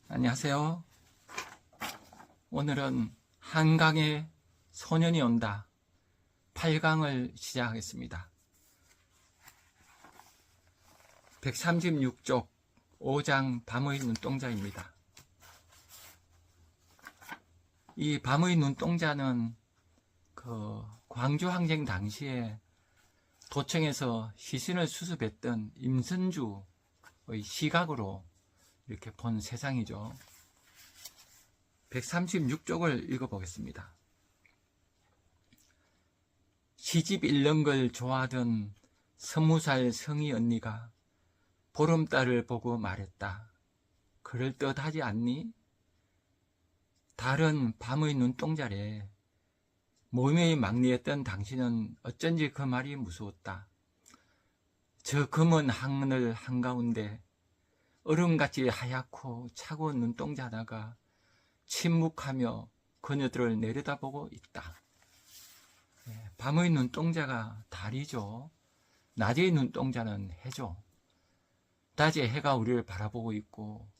안녕하세요. 오늘은 한강에 소년이 온다 8강을 시작하겠습니다. 136쪽 5장 밤의 눈동자입니다. 이 밤의 눈동자는 광주 항쟁 당시에 도청에서 시신을 수습했던 임선주의 시각으로 이렇게 본 세상이죠. 136쪽을 읽어보겠습니다. 시집 읽는 걸 좋아하던 20살 성희 언니가 보름달을 보고 말했다. 그럴듯하지 않니? 달은 밤의 눈동자래. 몸의 막내였던 당신은 어쩐지 그 말이 무서웠다. 저 검은 하늘 한가운데 얼음같이 하얗고 차가운 눈동자 하나가 침묵하며 그녀들을 내려다보고 있다. 밤의 눈동자가 달이죠. 낮의 눈동자는 해죠. 낮에 해가 우리를 바라보고 있고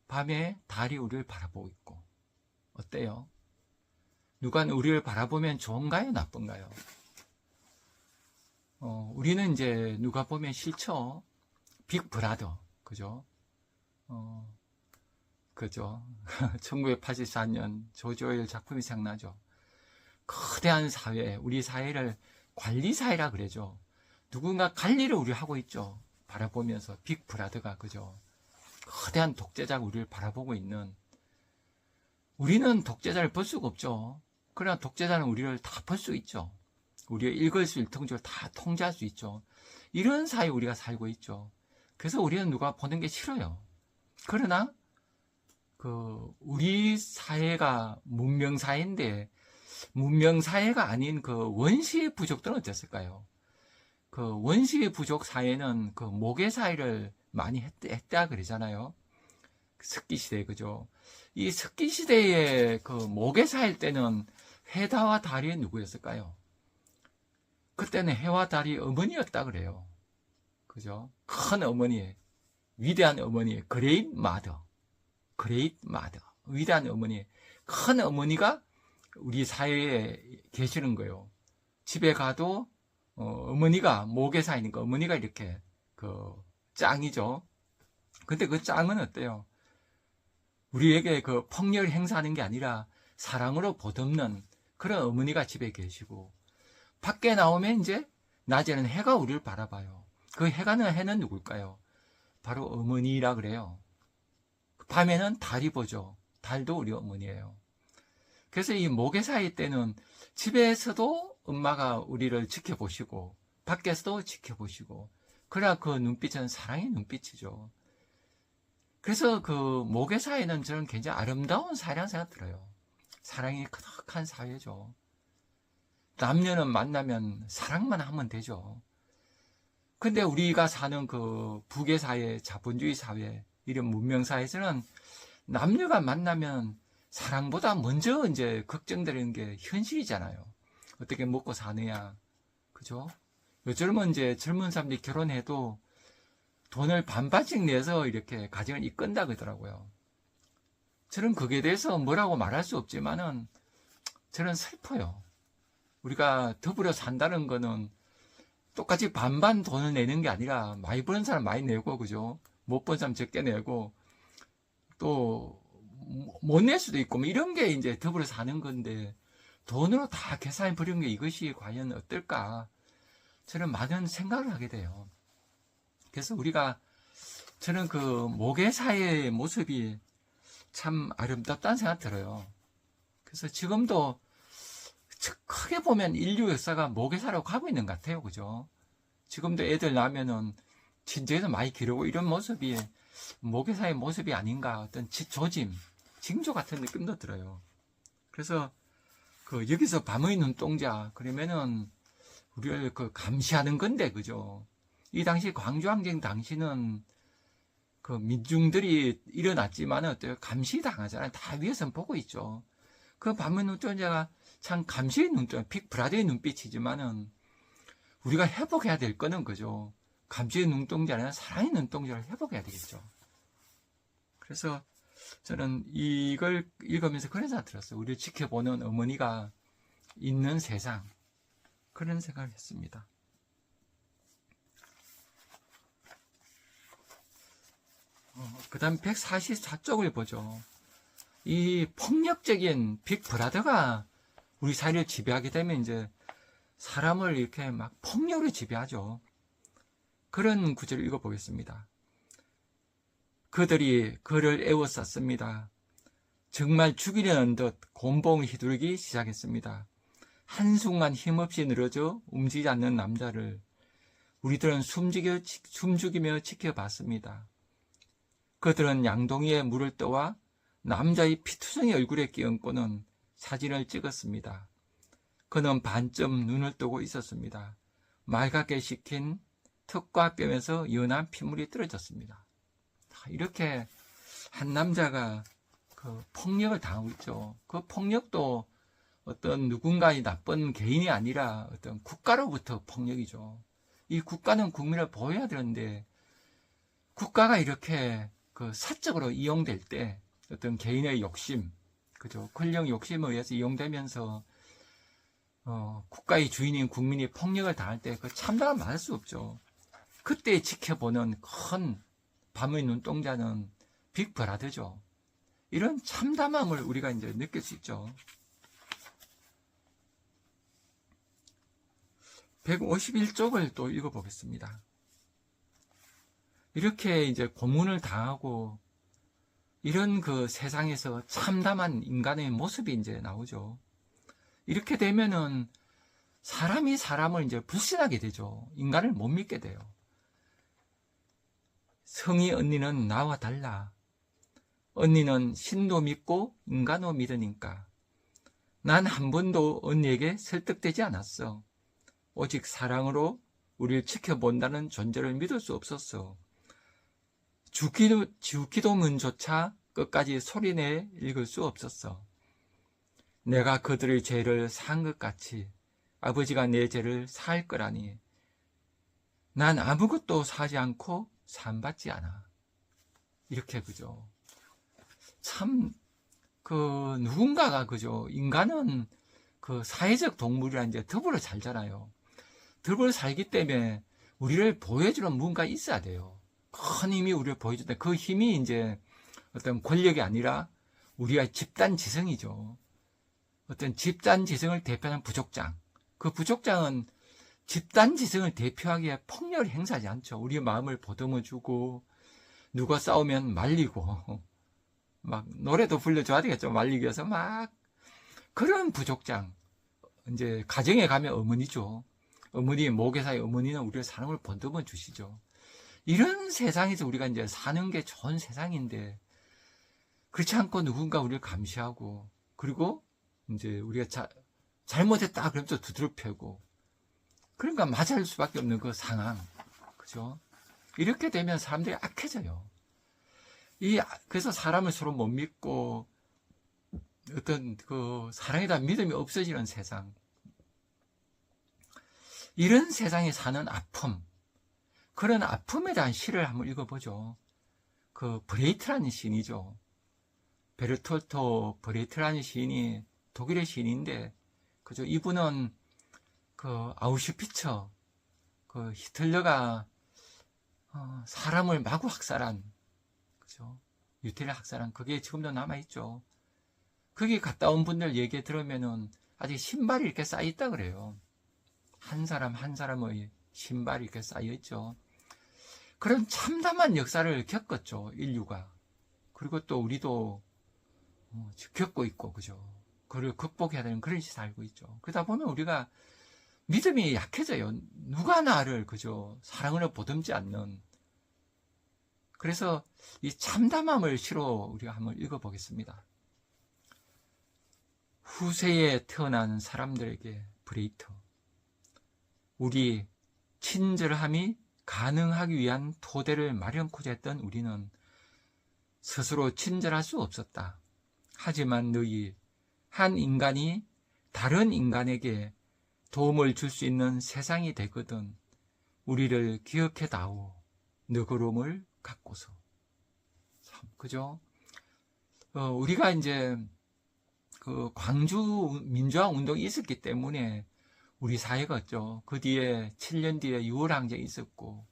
밤에 달이 우리를 바라보고 있고. 어때요? 누가 우리를 바라보면 좋은가요? 나쁜가요? 우리는 이제 누가 보면 싫죠. 빅브라더, 그죠? 그죠? 1984년 조지 오웰 작품이 생각나죠. 거대한 사회, 우리 사회를 관리사회라 그러죠. 누군가 관리를 우리 하고 있죠. 바라보면서 빅브라더가, 그죠? 거대한 독재자가 우리를 바라보고 있는. 우리는 독재자를 볼 수가 없죠. 그러나 독재자는 우리를 다 볼 수 있죠. 우리의 일거수일투족을 다 통제할 수 있죠. 이런 사회에 우리가 살고 있죠. 그래서 우리는 누가 보는 게 싫어요. 그러나 우리 사회가 문명사회인데 문명사회가 아닌 원시의 부족들은 어땠을까요? 원시의 부족 사회는 모계사회를 많이 했다 그러잖아요. 석기시대, 그죠? 이 석기시대의 모계사일 때는 해다와 달이 누구였을까요? 그때는 해와 달이 어머니였다 그래요. 그죠? 큰 어머니, 위대한 어머니, 그레이트 마더, 위대한 어머니, 큰 어머니가 우리 사회에 계시는 거예요. 집에 가도 어머니가 모계사이니까 어머니가 이렇게 짱이죠. 근데 그 짱은 어때요? 우리에게 폭력을 행사하는 게 아니라 사랑으로 보듬는 그런 어머니가 집에 계시고, 밖에 나오면 이제 낮에는 해가 우리를 바라봐요. 그 해는 누굴까요? 바로 어머니라 그래요. 밤에는 달이 보죠. 달도 우리 어머니예요. 그래서 이 모계사회 때는 집에서도 엄마가 우리를 지켜보시고 밖에서도 지켜보시고, 그러나 그 눈빛은 사랑의 눈빛이죠. 그래서 모계사회는 저는 굉장히 아름다운 사회라는 생각 들어요. 사랑이 크득한 사회죠. 남녀는 만나면 사랑만 하면 되죠. 근데 우리가 사는 북의 사회, 자본주의 사회, 이런 문명사회에서는 남녀가 만나면 사랑보다 먼저 이제 걱정되는 게 현실이잖아요. 어떻게 먹고 사느냐, 그죠? 요즘은 이제 젊은 사람들이 결혼해도 돈을 반반씩 내서 이렇게 가정을 이끈다 그러더라고요. 저는 거기에 대해서 뭐라고 말할 수 없지만은 저는 슬퍼요. 우리가 더불어 산다는 거는 똑같이 반반 돈을 내는 게 아니라 많이 버는 사람 많이 내고, 그죠? 못 버는 사람 적게 내고, 또 못 낼 수도 있고, 뭐 이런 게 이제 더불어 사는 건데 돈으로 다 계산해 버리는 게 이것이 과연 어떨까? 저는 많은 생각을 하게 돼요. 그래서 저는 모계사회의 모습이 참 아름답다는 생각 들어요. 그래서 지금도 크게 보면 인류 역사가 모계사로 가고 있는 것 같아요. 그죠? 지금도 애들 낳으면은 친정에서 많이 기르고 이런 모습이 모계사의 모습이 아닌가, 어떤 조짐, 징조 같은 느낌도 들어요. 그래서 여기서 밤의 눈동자, 그러면은 우리를 감시하는 건데, 그죠? 이 당시 광주항쟁 당시는 민중들이 일어났지만 어때요? 감시당하잖아요. 다 위에서 보고 있죠. 밤의 눈동자가 참 감시의 눈동자, 빅브라더의 눈빛이지만은 우리가 회복해야 될 거는, 그죠? 감시의 눈동자는 사랑의 눈동자를 회복해야 되겠죠. 그래서 저는 이걸 읽으면서 그런 생각 들었어요. 우리를 지켜보는 어머니가 있는 세상, 그런 생각을 했습니다. 그 다음 144쪽을 보죠. 이 폭력적인 빅브라더가 우리 사회를 지배하게 되면 이제 사람을 이렇게 막 폭력으로 지배하죠. 그런 구절을 읽어보겠습니다. 그들이 그를 에워쌌습니다. 정말 죽이려는 듯 곤봉을 휘두르기 시작했습니다. 한순간 힘없이 늘어져 움직이지 않는 남자를 우리들은 숨죽이며 지켜봤습니다. 그들은 양동이에 물을 떠와 남자의 피투성이 얼굴에 끼얹고는 사진을 찍었습니다. 그는 반쯤 눈을 뜨고 있었습니다. 맑게 식힌 턱과 뺨에서 연한 핏물이 떨어졌습니다. 이렇게 한 남자가 그 폭력을 당하고 있죠. 그 폭력도 어떤 누군가의 나쁜 개인이 아니라 어떤 국가로부터 폭력이죠. 이 국가는 국민을 보호해야 되는데 국가가 이렇게 그 사적으로 이용될 때 어떤 개인의 욕심, 그죠? 권력 욕심에 의해서 이용되면서 국가의 주인인 국민이 폭력을 당할 때 그 참담함을 말할 수 없죠. 그때 지켜보는 큰 밤의 눈동자는 빅브라더죠. 이런 참담함을 우리가 이제 느낄 수 있죠. 151쪽을 또 읽어보겠습니다. 이렇게 이제 고문을 당하고 이런 그 세상에서 참담한 인간의 모습이 이제 나오죠. 이렇게 되면은 사람이 사람을 이제 불신하게 되죠. 인간을 못 믿게 돼요. 성희 언니는 나와 달라. 언니는 신도 믿고 인간도 믿으니까. 난 한 번도 언니에게 설득되지 않았어. 오직 사랑으로 우리를 지켜본다는 존재를 믿을 수 없었어. 주기도문조차 끝까지 소리내 읽을 수 없었어. 내가 그들의 죄를 사한 것 같이 아버지가 내 죄를 사할 거라니. 난 아무것도 사지 않고 산받지 않아. 이렇게 그죠. 참 그 누군가가 그죠. 인간은 그 사회적 동물이라 이제 더불어 살잖아요. 더불어 살기 때문에 우리를 보여주는 뭔가 있어야 돼요. 큰 힘이 우리를 보여준다. 그 힘이 이제 어떤 권력이 아니라 우리가 집단 지성이죠. 어떤 집단 지성을 대표하는 부족장. 그 부족장은 집단 지성을 대표하기에 폭력을 행사하지 않죠. 우리의 마음을 보듬어주고 누가 싸우면 말리고 막 노래도 불러줘야 되겠죠. 말리기 위해서 막 그런 부족장. 이제 가정에 가면 어머니죠. 어머니, 모계사의 어머니는 우리의 사랑을 보듬어 주시죠. 이런 세상에서 우리가 이제 사는 게 좋은 세상인데 그렇지 않고 누군가 우리를 감시하고 그리고 이제 우리가 잘못했다 그러면 또 두드려 패고 그러니까 맞을 수밖에 없는 그 상황. 그죠? 이렇게 되면 사람들이 악해져요. 그래서 사람을 서로 못 믿고 어떤 그 사랑에 대한 믿음이 없어지는 세상. 이런 세상에 사는 아픔. 그런 아픔에 대한 시를 한번 읽어보죠. 그 브레이트라는 시인이죠. 베르톨토 브레이트라는 시인이 독일의 시인인데, 그죠? 이분은 그 아우슈피츠, 그 히틀러가 사람을 마구 학살한, 그죠? 유태를 학살한 그게 지금도 남아있죠. 거기 갔다 온 분들 얘기 들으면은 아직 신발이 이렇게 쌓여있다 그래요. 한 사람 한 사람의 신발이 이렇게 쌓여있죠. 그런 참담한 역사를 겪었죠, 인류가. 그리고 또 우리도 겪고 있고, 그죠? 그걸 극복해야 되는 그런 시대에 살고 있죠. 그러다 보면 우리가 믿음이 약해져요. 누가 나를, 그죠? 사랑으로 보듬지 않는. 그래서 이 참담함을 시로 우리가 한번 읽어보겠습니다. 후세에 태어난 사람들에게 브레이터. 우리 친절함이 가능하기 위한 토대를 마련코자 했던 우리는 스스로 친절할 수 없었다. 하지만 너희 한 인간이 다른 인간에게 도움을 줄 수 있는 세상이 되거든 우리를 기억해 다오. 너그러움을 갖고서. 참, 그죠? 우리가 이제 그 광주 민주화 운동이 있었기 때문에 우리 사회가 없죠. 그 뒤에 7년 뒤에 6월 항쟁이 있었고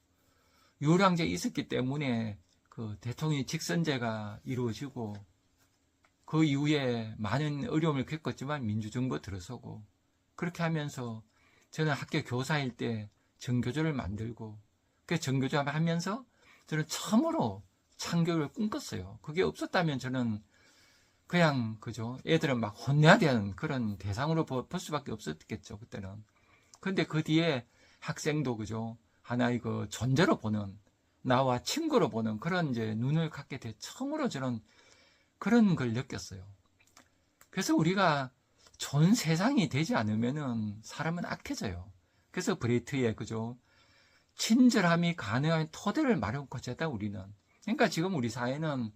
6월 항쟁이 있었기 때문에 그 대통령 직선제가 이루어지고 그 이후에 많은 어려움을 겪었지만 민주정부 들어서고 그렇게 하면서 저는 학교 교사일 때 정교조를 만들고 그 정교조 하면서 저는 처음으로 창교를 꿈꿨어요. 그게 없었다면 저는 그냥 그죠 애들은 막 혼내야 되는 그런 대상으로 볼 수밖에 없었겠죠 그때는. 근데 그 뒤에 학생도 그죠 하나의 그 존재로 보는 나와 친구로 보는 그런 이제 눈을 갖게 돼 처음으로 저는 그런 걸 느꼈어요. 그래서 우리가 좋은 세상이 되지 않으면은 사람은 악해져요. 그래서 브레이트의 그죠 친절함이 가능한 토대를 마련하고자 했다 우리는. 그러니까 지금 우리 사회는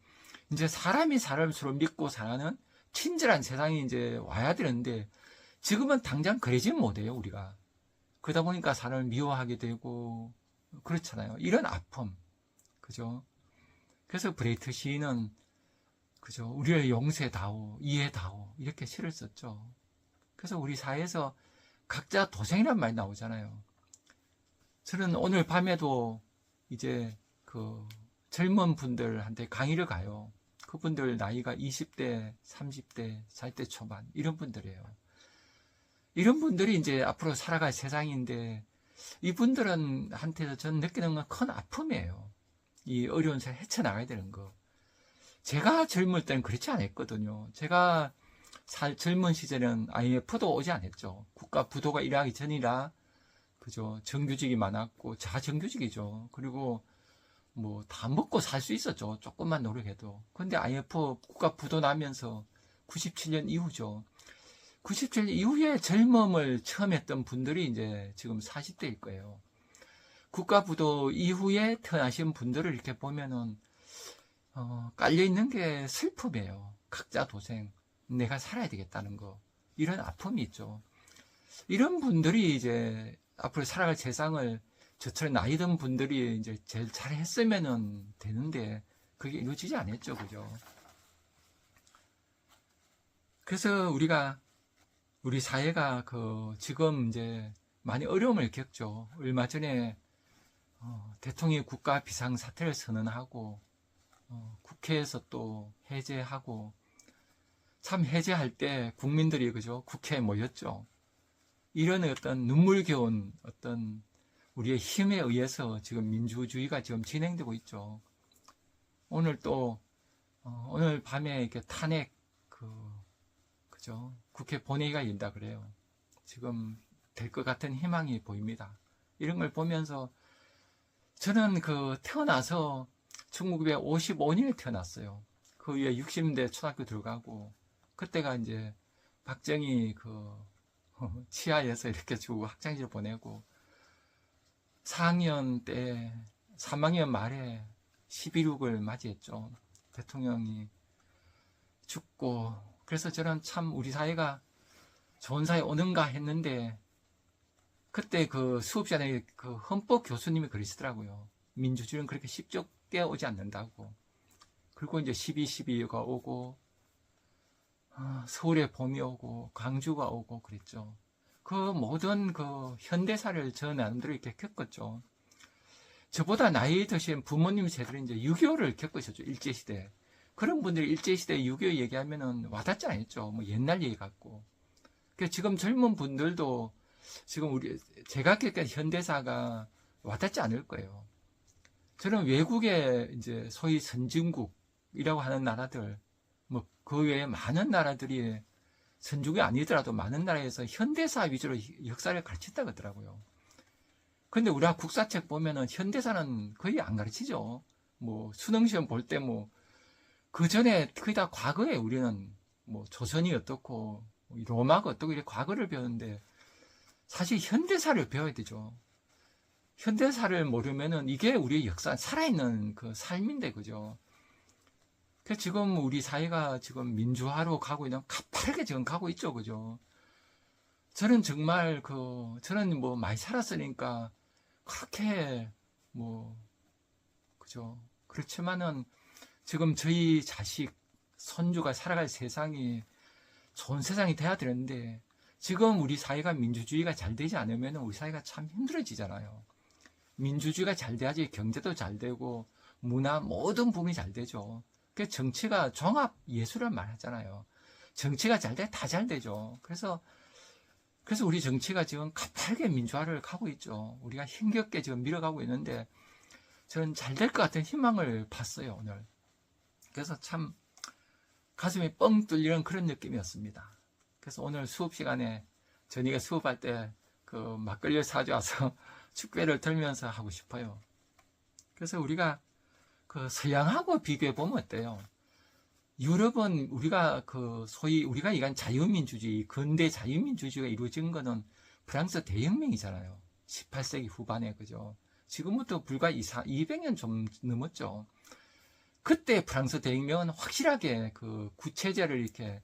이제 사람이 사람을 서로 믿고 사는 친절한 세상이 이제 와야 되는데 지금은 당장 그러지 못해요 우리가. 그러다 보니까 사람을 미워하게 되고 그렇잖아요. 이런 아픔 그죠. 그래서 브레이트 시인은 그죠 우리를 용서다오 이해다오 이렇게 시를 썼죠. 그래서 우리 사회에서 각자 도생이란 말이 나오잖아요. 저는 오늘 밤에도 이제 그 젊은 분들한테 강의를 가요. 그분들 나이가 20대, 30대, 40대 초반 이런 분들이에요. 이런 분들이 이제 앞으로 살아갈 세상인데 이분들은 한테서 저는 느끼는 건 큰 아픔이에요. 이 어려운 세상 헤쳐나가야 되는 거. 제가 젊을 때는 그렇지 않았거든요. 제가 젊은 시절에는 IMF도 오지 않았죠. 국가 부도가 일어나기 전이라 그죠 정규직이 많았고 자정규직이죠. 그리고 뭐 다 먹고 살 수 있었죠. 조금만 노력해도. 근데 IMF 국가 부도 나면서 97년 이후죠. 97년 이후에 젊음을 처음 했던 분들이 이제 지금 40대일 거예요. 국가 부도 이후에 태어나신 분들을 이렇게 보면은 깔려있는 게 슬픔이에요. 각자 도생. 내가 살아야 되겠다는 거. 이런 아픔이 있죠. 이런 분들이 이제 앞으로 살아갈 세상을 저처럼 나이 든 분들이 이제 제일 잘 했으면 되는데 그게 이루어지지 않았죠. 그죠? 그래서 우리 사회가 지금 이제 많이 어려움을 겪죠. 얼마 전에 대통령이 국가 비상사태를 선언하고 국회에서 또 해제하고 참 해제할 때 국민들이 그죠 국회에 모였죠. 이런 어떤 눈물겨운 어떤 우리의 힘에 의해서 지금 민주주의가 지금 진행되고 있죠. 오늘 또 오늘 밤에 이렇게 탄핵 그죠 국회 본회의가 열린다 그래요. 지금 될 것 같은 희망이 보입니다. 이런 걸 보면서 저는 태어나서 1955년에 태어났어요. 그 위에 60대 초등학교 들어가고 그때가 이제 박정희 치하에서 이렇게 주고 학창시절 보내고 4학년 때 3학년 말에 11.6을 맞이했죠. 대통령이 죽고 그래서 저는 참 우리 사회가 좋은 사회 오는가 했는데 그때 수업 시간에 헌법 교수님이 그러시더라고요. 민주주의는 그렇게 쉽게 오지 않는다고. 그리고 이제 12.12가 오고 서울에 봄이 오고 광주가 오고 그랬죠. 모든 현대사를 저 나름대로 이렇게 겪었죠. 저보다 나이 드신 부모님 세대는 이제 6.25를 겪으셨죠. 일제시대. 그런 분들이 일제시대 6.25 얘기하면은 와닿지 않았죠. 뭐 옛날 얘기 같고. 그래서 지금 젊은 분들도 지금 제가 겪은 현대사가 와닿지 않을 거예요. 저는 외국의 이제 소위 선진국이라고 하는 나라들, 뭐 그 외에 많은 나라들이 선진국이 아니더라도 많은 나라에서 현대사 위주로 역사를 가르친다고 하더라고요. 근데 우리가 국사책 보면은 현대사는 거의 안 가르치죠. 뭐 수능시험 볼 때 그 전에 거의 다 과거에 우리는 뭐 조선이 어떻고 로마가 어떻고 이렇게 과거를 배우는데 사실 현대사를 배워야 되죠. 현대사를 모르면은 이게 우리의 역사, 살아있는 삶인데, 그죠? 그래서 지금 우리 사회가 지금 민주화로 가고 있는, 가파르게 지금 가고 있죠, 그죠? 저는 정말 저는 뭐 많이 살았으니까 그렇게 그죠? 그렇지만은 지금 저희 자식, 손주가 살아갈 세상이 좋은 세상이 돼야 되는데 지금 우리 사회가 민주주의가 잘 되지 않으면 우리 사회가 참 힘들어지잖아요. 민주주의가 잘 돼야지 경제도 잘 되고 문화 모든 부분이 잘 되죠. 그 정치가 종합 예술을 말하잖아요. 정치가 잘 돼 다 잘 되죠. 그래서 우리 정치가 지금 가파르게 민주화를 가고 있죠. 우리가 힘겹게 지금 밀어가고 있는데 저는 잘 될 것 같은 희망을 봤어요, 오늘. 그래서 참 가슴이 뻥 뚫리는 그런 느낌이었습니다. 그래서 오늘 수업 시간에 저녁에 수업할 때 그 막걸리를 사줘서 축배를 들면서 하고 싶어요. 그래서 우리가 그 서양하고 비교해 보면 어때요? 유럽은 우리가 그 소위 우리가 이간 자유민주주의, 근대 자유민주주의가 이루어진 거는 프랑스 대혁명이잖아요. 18세기 후반에, 그죠? 지금부터 불과 200년 좀 넘었죠. 그때 프랑스 대혁명은 확실하게 그 구체제를 이렇게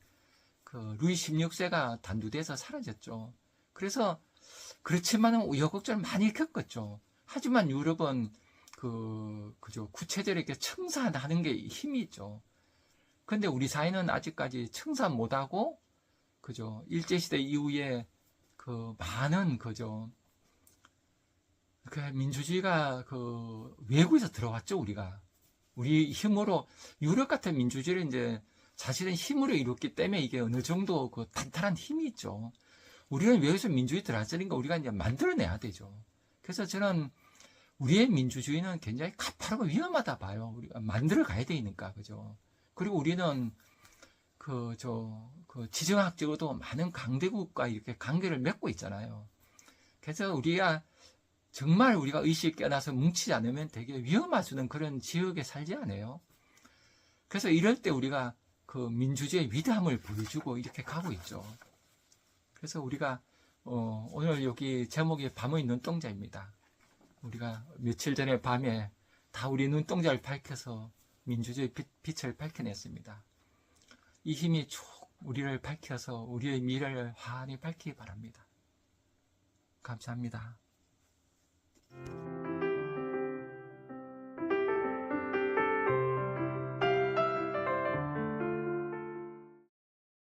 그 루이 16세가 단두대에서 사라졌죠. 그래서 그렇지만은 우여곡절을 많이 겪었죠. 하지만 유럽은 그죠 구체제를 이렇게 청산하는 게 힘이 있죠. 근데 우리 사회는 아직까지 청산 못하고, 그죠, 일제시대 이후에 그 많은, 그죠, 그 민주주의가 그 외국에서 들어왔죠, 우리가. 우리 힘으로, 유럽 같은 민주주의를 이제 사실은 힘으로 이뤘기 때문에 이게 어느 정도 그 탄탄한 힘이 있죠. 우리는 외국에서 민주주의 들어왔으니까 우리가 이제 만들어내야 되죠. 그래서 저는 우리의 민주주의는 굉장히 가파르고 위험하다 봐요. 우리가 만들어 가야 되니까, 그죠. 그리고 우리는 그 지정학적으로도 많은 강대국과 이렇게 관계를 맺고 있잖아요. 그래서 우리가 정말 우리가 의식이 깨어나서 뭉치지 않으면 되게 위험할 수 있는 그런 지역에 살지 않아요. 그래서 이럴 때 우리가 그 민주주의의 위대함을 보여주고 이렇게 가고 있죠. 그래서 우리가 오늘 여기 제목이 밤의 눈동자입니다. 우리가 며칠 전에 밤에 다 우리 눈동자를 밝혀서 민주주의 빛을 밝혀냈습니다. 이 힘이 쭉 우리를 밝혀서 우리의 미래를 환히 밝히기 바랍니다. 감사합니다.